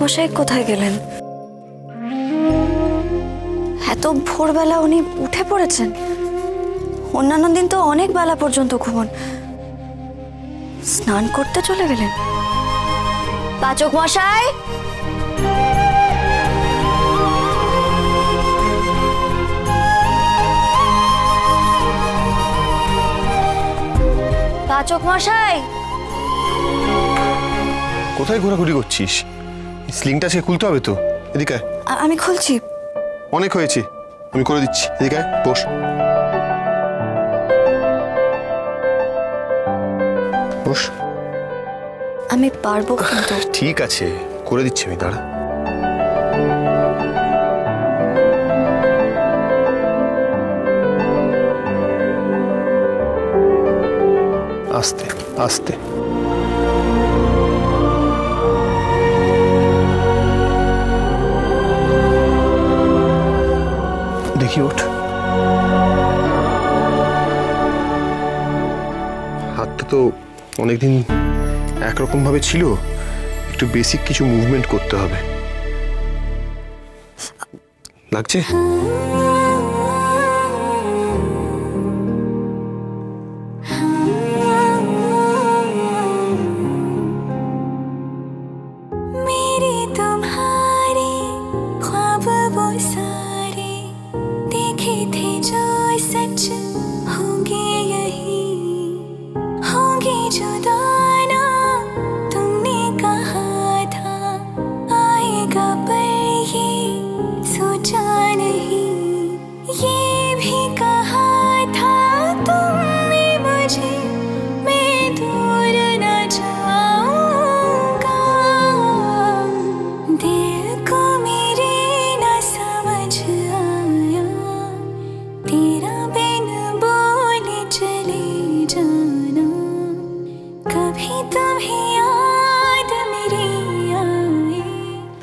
মশাই কোথায় গেলেন? এত ভোরবেলা উনি উঠে পড়েছেন? অন্যান্য দিন তো অনেক বেলা পর্যন্ত ঘুমন। স্নান করতে চলে গেলেন? পাচক মশাই, পাচক মশাই, কোথায় ঘোরাঘুরি করছিস? স্লিংটা সে খুলতে হবে তো। এদিকে আমি খুলছি। অনেক হয়েছে, আমি করে দিচ্ছি। এদিকে বস। বস। আমি পারবো কিন্তু। ঠিক আছে, করে দিচ্ছি আমি, দাঁড়া। আস্তে আস্তে। দেখি ওঠ। হাতটা তো অনেকদিন একরকম ভাবে ছিল, একটু বেসিক কিছু মুভমেন্ট করতে হবে। লাগছে?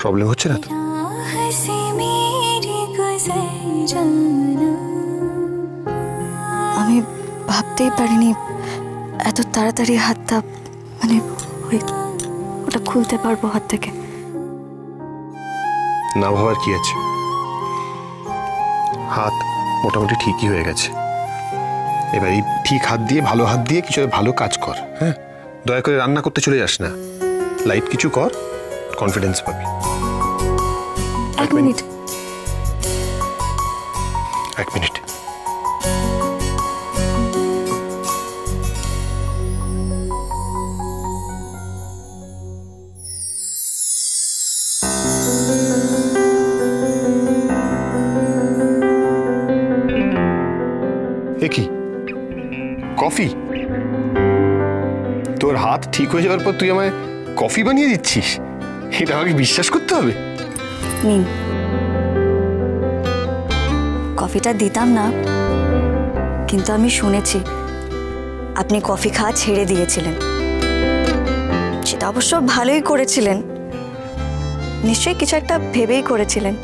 প্রবলেম হচ্ছে না তো? আমি ভাবতেই পারিনি এত তাড়াতাড়ি হাতটা মানে ওটা খুলতে পারবো হাত থেকে। না ভাবার কি আছে, হাত মোটামুটি ঠিকই হয়ে গেছে। এবার এই ঠিক হাত দিয়ে, ভালো হাত দিয়ে কিছু ভালো কাজ কর। হ্যাঁ, দয়া করে রান্না করতে চলে যাস না, লাইট কিছু কর, কনফিডেন্স পাবি। এক মিনিট। এক মিনিট। কি কফি? তোর হাত ঠিক হয়ে যাওয়ার পর তুই আমায় কফি বানিয়ে দিচ্ছিস? এটা আমাকে বিশ্বাস করতে হবে। নিন, কফিটা দিতাম না, কিন্তু আমি শুনেছি আপনি কফি খাওয়া ছেড়ে দিয়েছিলেন। সেটা অবশ্য ভালোই করেছিলেন, নিশ্চয়ই কিছু একটা ভেবেই করেছিলেন,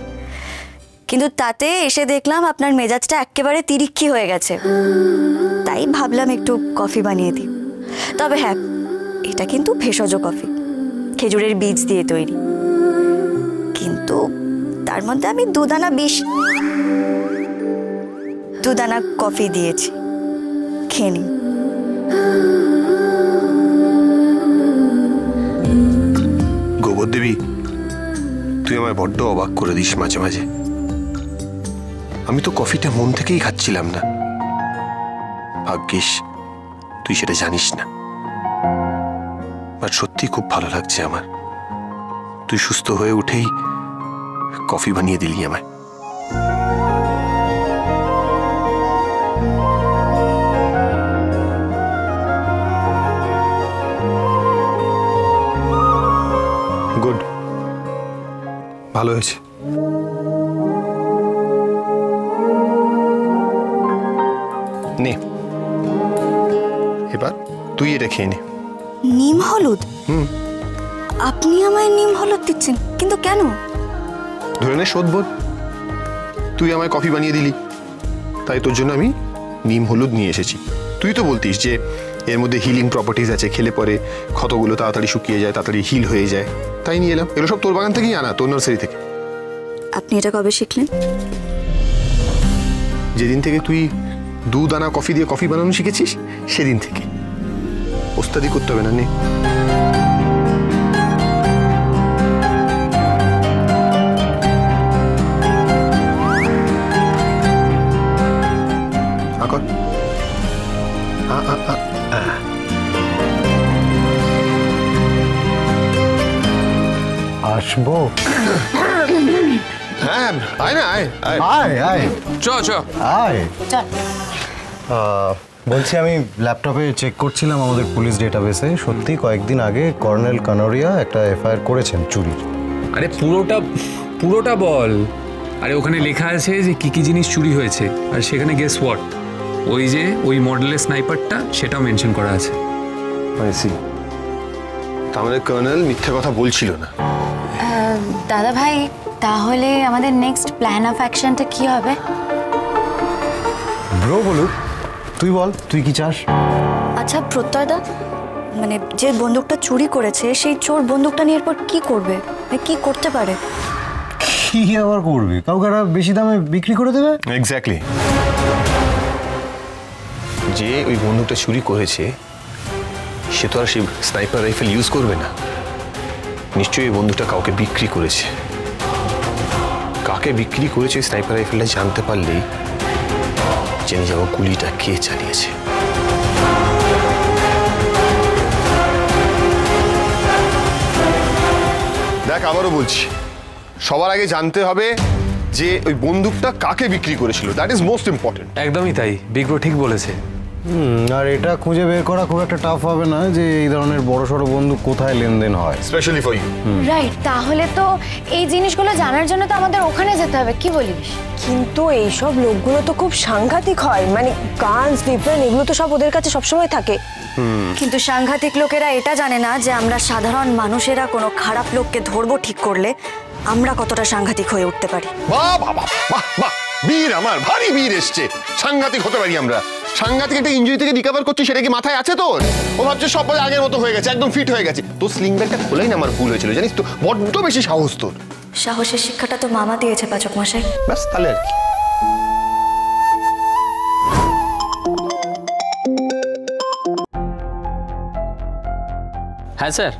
কিন্তু তাতে এসে দেখলাম আপনার মেজাজটা একেবারে তিরিক্ষি হয়ে গেছে। তাই ভাবলাম একটু কফি বানিয়ে দিই। তবে হ্যাঁ, এটা কিন্তু ভেষজ কফি, খেজুরের বীজ দিয়ে তৈরি, কিন্তু তার মধ্যে আমি দুদানা কফি দিয়েছি, খেয়ে নিন। গোবর দেবী, তুই আমায় বড্ড অবাক করে দিস মাঝে মাঝে। আমি তো কফিটা মন থেকেই খাচ্ছিলাম না। ভাগ্যিস তুই সেটা জানিস না। বাট সত্যি খুব ভালো লাগছে আমার, তুই সুস্থ হয়ে উঠেই কফি বানিয়ে দিলি আমায়। গুড, ভালো হয়েছে। নে, এবার তুই এটা খেয়ে নে। নিম হলুদ? আপনি আমায় নিম হলুদ দিচ্ছেন, কিন্তু কেন? ধরে নে শোধবোধ। তুই আমায় কফি বানিয়ে দিলি, তাই তোর জন্য আমি নিম হলুদ নিয়ে এসেছি। তুই তো বলতিস যে এর মধ্যে হিলিং প্রপার্টিজ আছে, খেলে পরে ক্ষতগুলো তাড়াতাড়ি শুকিয়ে যায়, তাড়াতাড়ি হিল হয়ে যায়, তাই নিয়ে এলাম। এগুলো সব তোর বাগান থেকেই আনা, তোর নার্সারি থেকে। আপনি এটা কবে শিখলেন? যেদিন থেকে তুই দুধ আনা কফি দিয়ে কফি বানানো শিখেছিস সেদিন থেকে। ওস্তাদি করতে হবে না, নে। আকর আসবো? হ্যাঁ, আয় না, আয় আয় আয় আয় চ চ আয়। বলছি, আমি ল্যাপটপে চেক করছিলাম আমাদের পুলিশ ডেটাবেসে, সত্যি কয়েকদিন আগে কর্নেল কানোরিয়া একটা এফআইআর করেছেন চুরির। আরে পুরোটা বল। আরে ওখানে লেখা আছে যে কি কি জিনিস চুরি হয়েছে, আর সেখানে গেস হোয়াট, ওই মডেলের স্নাইপারটা সেটাও মেনশন করা আছে। তার মানে কর্নেল মিথ্যে কথা বলছিল না। দাদা ভাই, তাহলে আমাদের নেক্সট প্ল্যান অফ অ্যাকশনটা কি হবে? ব্রো বলুক, তুই বল, তুই কি চাস? আচ্ছা প্রত্যয়দা, মানে যে বন্দুকটা চুরি করেছে সেই চোর বন্দুকটা নিয়ে এরপর কি করবে, কি করতে পারে? কি আবার করবি? কাউকে একটা বেশি দামে বিক্রি করে দেবে। এক্স্যাক্টলি। যে ওই বন্দুকটা চুরি করেছে সে তো আর সেই স্নাইপার রাইফেল ইউজ করবে না, নিশ্চয়ই এই বন্দুকটা কাউকে বিক্রি করেছে। কাকে বিক্রি করেছে স্নাইপার রাইফেলটা জানতে পারলেই জেনে যাবো গুলিটা কে চালিয়েছে। দেখ, আবারও বলছি, সবার আগে জানতে হবে যে ওই বন্দুকটা কাকে বিক্রি করেছিল। That is most important. একদমই তাই, বিগ্র ঠিক বলেছে। আর এটা খুঁজে বের করা খুব একটা টাফ হবে না যে এই ধরনের বড়সড় বন্দুক কোথায় লেনদেন হয়, স্পেশালি ফর ইউ। রাইট, তাহলে তো এই জিনিসগুলো জানার জন্য তো আমাদের ওখানে যেতে হবে, কি বলিস? কিন্তু এইসব লোকগুলো তো খুব সাংঘাতিক হয়, মানে গানস ডিফারেন্ট, এগুলো তো সব ওদের কাছে সবসময় থাকে। কিন্তু সাংঘাতিক লোকেরা এটা জানে না যে আমরা সাধারণ মানুষেরা কোনো খারাপ লোককে ধরবো ঠিক করলে আমরা কতটা সাংঘাতিক হয়ে উঠতে পারি। বাহ বাহ বাহ বাহ, বীর আমার, ভারী বীর এসছে। সাংঘাতিক হতে পারি আমরা। সাংঘাতিক একটা ইনজুরি থেকে রিকভার করছি, সেটা কি মাথায় আছে তোর? ও ভাবছে সব আগের মতো হয়ে গেছে, একদম ফিট হয়ে গেছে। তোর স্লিং ব্যাগটা খোলাই না আমার ভুল হয়েছিল, জানিস তো? বড্ড বেশি সাহস তোর। সাহসের শিক্ষাটা তো মামা দিয়েছে পাচক মশাই। ব্যাস, তাহলে আর কি। হ্যাঁ স্যার,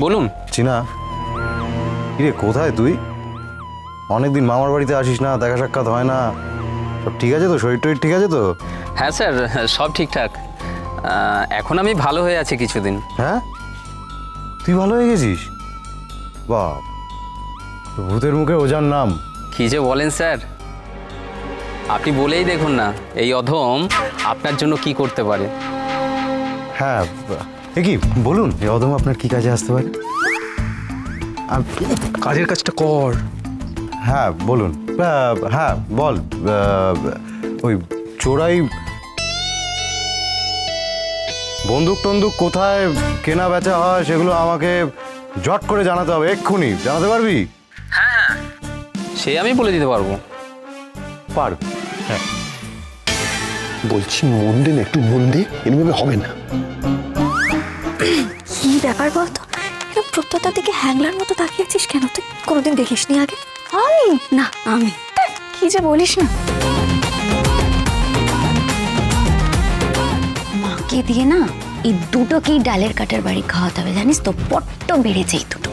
বলুন। চিনা, কিরে কোথায় তুই? অনেকদিন মামার বাড়িতে আসিস না, দেখা সাক্ষাৎ হয় না। সব ঠিক আছে তো? শরীর টরীর ঠিক আছে তো? হ্যাঁ স্যার, সব ঠিকঠাক। এখন আমি ভালো হয়ে আছি কিছুদিন। হ্যাঁ, তুই ভালো হয়ে গেছিস? বাপ, ভূতের মুখে ওজার নাম। কি যে বলেন স্যার, আপনি বলেই দেখুন না এই অধম আপনার জন্য কি করতে পারে। হ্যাঁ, এ কি বলুন, এই অদম আপনার কি কাজে আসতে পারে? কাজের কাজটা কর। হ্যাঁ বলুন। হ্যাঁ বল। ওই চোরাই বন্দুক টন্দুক কোথায় কেনা বেচা হয় সেগুলো আমাকে জট করে জানাতে হবে, এক্ষুনি জানাতে পারবি? হ্যাঁ, সে আমি বলে দিতে পারবো। পারবি? হ্যাঁ বলছি মন দে না, একটু মন দে, এভাবে হবে না। কি ব্যাপার বলতো, এরকম প্রত্যতার দিকে হ্যাংলার মতো তাকিয়েছিস কেন? তুই কোনোদিন দেখিসনি আগে? আমি না, আমি কি যে বলিস না। মাকে দিয়ে না এই দুটোকেই ডালের কাটার বাড়ি খাওয়াতে হবে, জানিস তো? বড্ড বেড়েছে এই দুটো।